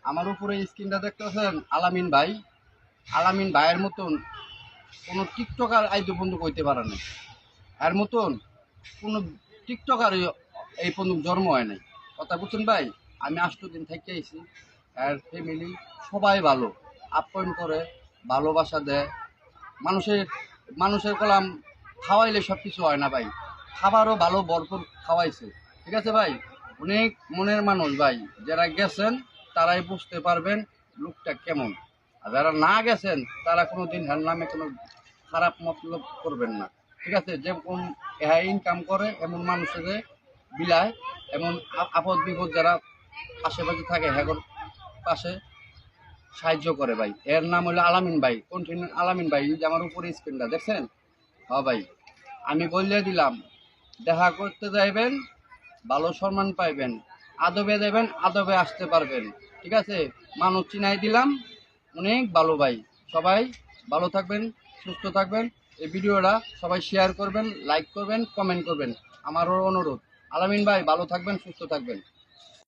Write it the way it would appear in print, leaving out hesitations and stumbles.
আমার উপরে স্ক্রিনটা দেখতেছেন আলামিন ভাই। আলামিন ভাইয়ের মতন কোনো টিকটকার আইতে বন্ধু কইতে পারে না। এর মতন কোনো টিকটকার এই পর্যন্ত জন্ম হয় নাই। কথা বুঝছেন ভাই? আমি ৮ দিন থেকে আইছি। আর ফ্যামিলি সবাই ভালো, আপ্যায়ন করে, ভালোবাসা দেয়। মানুষের মানুষের কলাম খাওয়াইলে সব কিছু হয় না ভাই। খাবারও ভালো ভরপুর খাওয়াইছে। ঠিক আছে ভাই? অনেক মনের মানুষ ভাই। যারা গেছেন তারাই বুঝতে পারবেন লোকটা কেমন। আর যারা না গেছেন তারা কোনো দিন হ্যার নামে কোনো খারাপ মতলব করবেন না। ঠিক আছে? যেরকম হ্যাঁ ইনকাম করে এমন মানুষের বিলায়, এমন আপদ বিপদ যারা আশেপাশে থাকে হ্যাঁ পাশে সাহায্য করে ভাই। এর নাম হলো আলামিন ভাই, কন্টিনিউ আলামিন ভাই। এই যে আমার উপরে স্ক্রিনটা দেখছেন? হ্যাঁ ভাই, আমি বললে দিলাম, দেখা করতে যাইবেন ভালো সম্মান পাইবেন, আদবে দেবেন আদবে আসতে পারবেন। ঠিক আছে? মানুষ চিনাই দিলাম, অনেক ভালো ভাই। সবাই ভালো থাকবেন, সুস্থ থাকবেন। এই ভিডিওটা সবাই শেয়ার করবেন, লাইক করবেন, কমেন্ট করবেন। আমারও অনুরোধ। আলামিন ভাই ভালো থাকবেন, সুস্থ থাকবেন।